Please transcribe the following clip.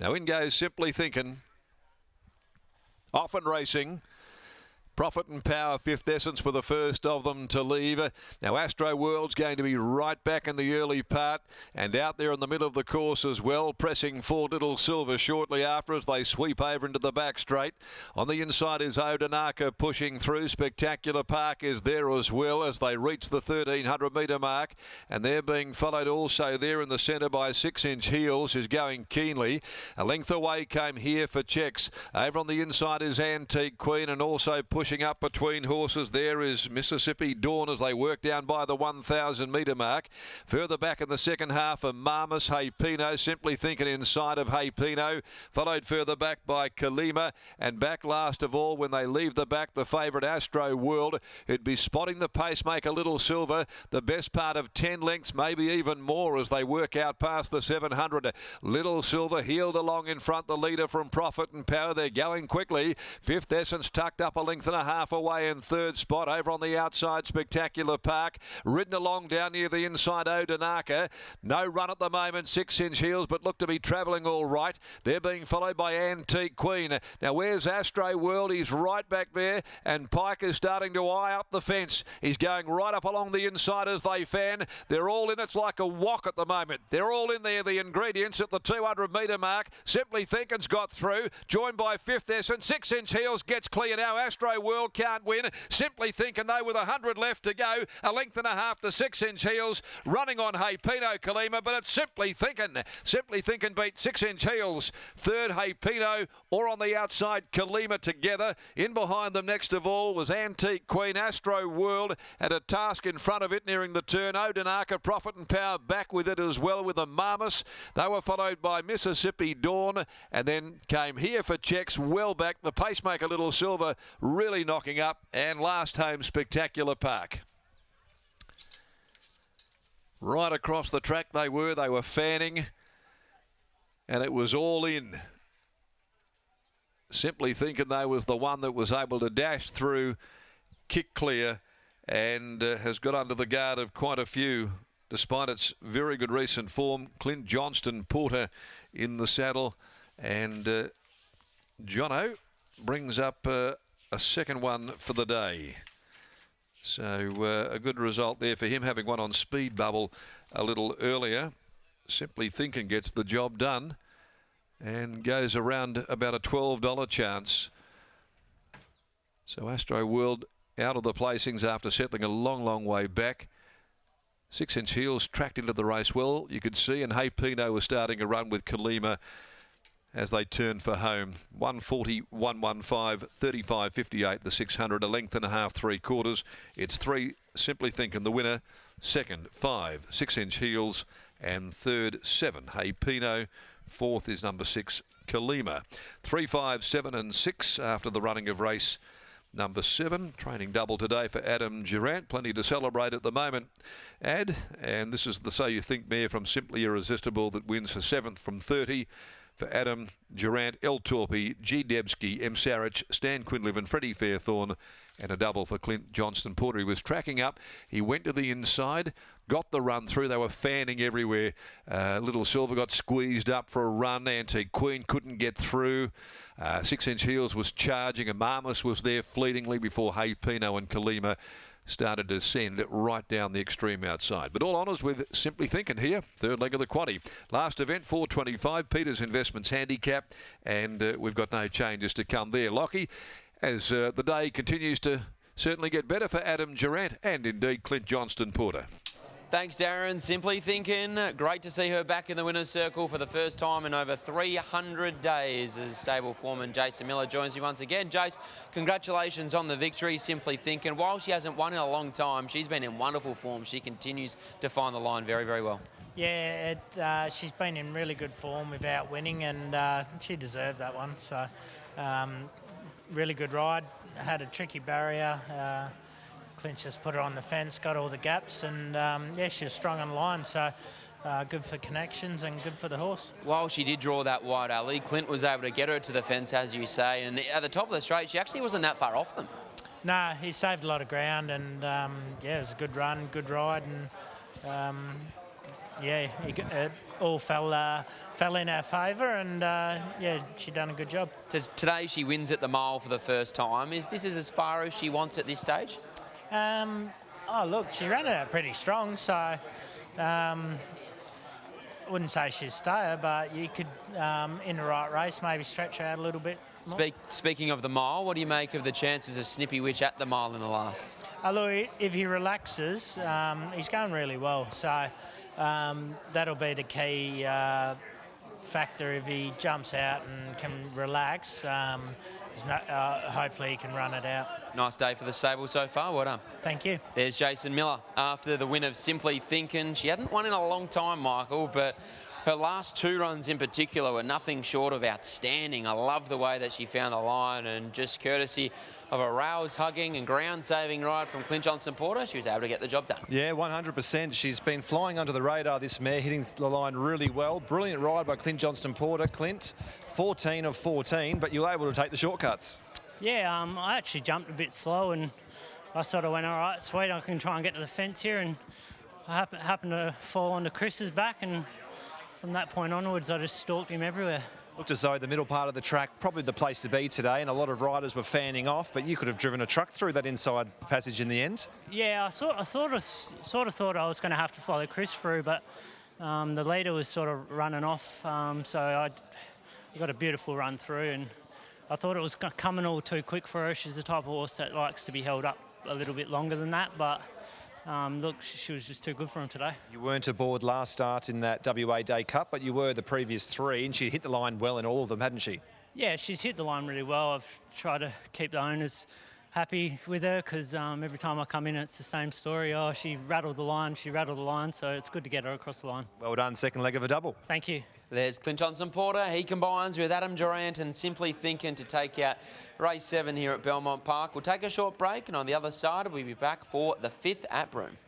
Now in goes Simply Thinkin. Often racing. Profit and Power, Fifth Essence were the first of them to leave. Now Astro World's going to be right back in the early part and out there in the middle of the course as well, pressing for Little Silver shortly after as they sweep over into the back straight. On the inside is Odanaka pushing through. Spectacular Park is there as well as they reach the 1300 metre mark, and they're being followed also there in the centre by 6-inch Heels, who's going keenly. A length away came Here for Checks. Over on the inside is Antique Queen, and also pushing up between horses there is Mississippi Dawn as they work down by the 1,000 metre mark. Further back in the second half of Marmus, Hey Pino, Simply Thinking inside of Hey Pino, followed further back by Kalima, and back last of all when they leave the back, the favourite Astro World, who'd be spotting the pacemaker Little Silver, the best part of 10 lengths, maybe even more as they work out past the 700. Little Silver heeled along in front, the leader from Profit and Power. They're going quickly. Fifth Essence tucked up a length and a half away in third spot. Over on the outside, Spectacular Park, ridden along down near the inside, Odanaka. No run at the moment, 6-inch Heels, but look to be travelling all right. They're being followed by Antique Queen. Now where's Astro World? He's right back there, and Pike is starting to eye up the fence. He's going right up along the inside as they fan. They're all in. It's like a walk at the moment. They're all in there, the ingredients at the 200 metre mark. Simply Thinkin's got through, joined by Fifth Essence. 6-inch Heels gets clear now. Astro World can't win. Simply Thinkin though with 100 left to go. A length and a half to 6-inch Heels. Running on Hey Pino, Kalima, but it's Simply Thinkin. Simply Thinkin beat 6-inch Heels. Third Hey Pino, or on the outside Kalima together. In behind them next of all was Antique Queen. Astro World had a task in front of it nearing the turn. Odanaka, Profit and Power back with it as well with a Marmus. They were followed by Mississippi Dawn, and then came Here for Checks well back. The pacemaker Little Silver really knocking up, and last home Spectacular Park. Right across the track they were fanning, and it was all in. Simply Thinkin though was the one that was able to dash through, kick clear, and has got under the guard of quite a few despite its very good recent form. Clint Johnston Porter in the saddle, and Jono brings up a second one for the day. So a good result there for him, having won on Speed Bubble a little earlier. Simply Thinkin gets the job done and goes around about a $12 chance. So Astro World out of the placings after settling a long way back. 6-inch Heels tracked into the race well, you could see, and Hey Pino was starting a run with Kalima as they turn for home. 140, 115, 35, 58, the 600, a length and a half, 3/4. It's 3, Simply Thinkin the winner. Second, 5, 6-inch Heels, and third, 7, Hey Pino. Fourth is number 6, Kalima. 3, 5, 7 and 6 after the running of race number 7. Training double today for Adam Durant. Plenty to celebrate at the moment, Ad. And this is the So You Think mare from Simply Irresistible that wins for 7th from 30. For Adam Durant, El Torpy, G. Debsky, M. Sarich, Stan Quinlivan, Freddie Fairthorn, and a double for Clint Johnston Porter. He was tracking up. He went to the inside, got the run through. They were fanning everywhere. Little Silver got squeezed up for a run. Antique Queen couldn't get through. 6-inch Heels was charging. And Marmus was there fleetingly before Hey Pino and Kalima started to send right down the extreme outside. But all honours with Simply Thinkin here, third leg of the quaddie. Last event, 425, Peters Investments Handicap, and we've got no changes to come there. Lockie, as the day continues to certainly get better for Adam Durant and indeed Clint Johnston Porter. Thanks, Darren. Simply Thinkin. Great to see her back in the winner's circle for the first time in over 300 days as stable foreman Jason Miller joins me once again. Jace, congratulations on the victory. Simply Thinkin. While she hasn't won in a long time, she's been in wonderful form. She continues to find the line very well. Yeah, she's been in really good form without winning, and she deserved that one. So, really good ride. Had a tricky barrier. Clint just put her on the fence, got all the gaps, and yeah, she was strong on line, so good for connections and good for the horse. While she did draw that wide alley, Clint was able to get her to the fence, as you say, and at the top of the straight, she actually wasn't that far off them. No, he saved a lot of ground, and yeah, it was a good run, good ride, and yeah, all fell in our favour, and yeah, she done a good job. Today she wins at the mile for the first time. Is this as far as she wants at this stage? Oh look, she ran it out pretty strong, so wouldn't say she's a stayer, but you could in the right race maybe stretch her out a little bit more. Speaking of the mile, what do you make of the chances of Snippy Witch at the mile in the last? Look, if he relaxes, he's going really well, so that'll be the key factor. If he jumps out and can relax, hopefully he can run it out. Nice day for the stable so far. Well done. Thank you. There's Jason Miller after the win of Simply Thinkin. She hadn't won in a long time, Michael, but her last 2 runs in particular were nothing short of outstanding. I love the way that she found the line, and just courtesy of a rails-hugging and ground-saving ride from Clint Johnson-Porter, she was able to get the job done. Yeah, 100%. She's been flying under the radar, this mare, hitting the line really well. Brilliant ride by Clint Johnson-Porter. Clint, 14 of 14, but you were able to take the shortcuts. Yeah, I actually jumped a bit slow, and I sort of went, all right, sweet, I can try and get to the fence here, and I happened to fall onto Chris's back, and from that point onwards, I just stalked him everywhere. Looked as though the middle part of the track, probably the place to be today, and a lot of riders were fanning off, but you could have driven a truck through that inside passage in the end. Yeah, I sort of thought I was going to have to follow Chris through, but the leader was sort of running off, so I got a beautiful run through, and I thought it was coming all too quick for her. She's the type of horse that likes to be held up a little bit longer than that, but look, she was just too good for him today. You weren't aboard last start in that WA Day Cup, but you were the previous 3, and she hit the line well in all of them, hadn't she? Yeah, she's hit the line really well. I've tried to keep the owners happy with her, because every time I come in, it's the same story. Oh, she rattled the line, so it's good to get her across the line. Well done, second leg of a double. Thank you. There's Clint Johnson-Porter. He combines with Adam Durant and Simply Thinkin to take out race 7 here at Belmont Park. We'll take a short break, and on the other side, we'll be back for the 5th at Broome.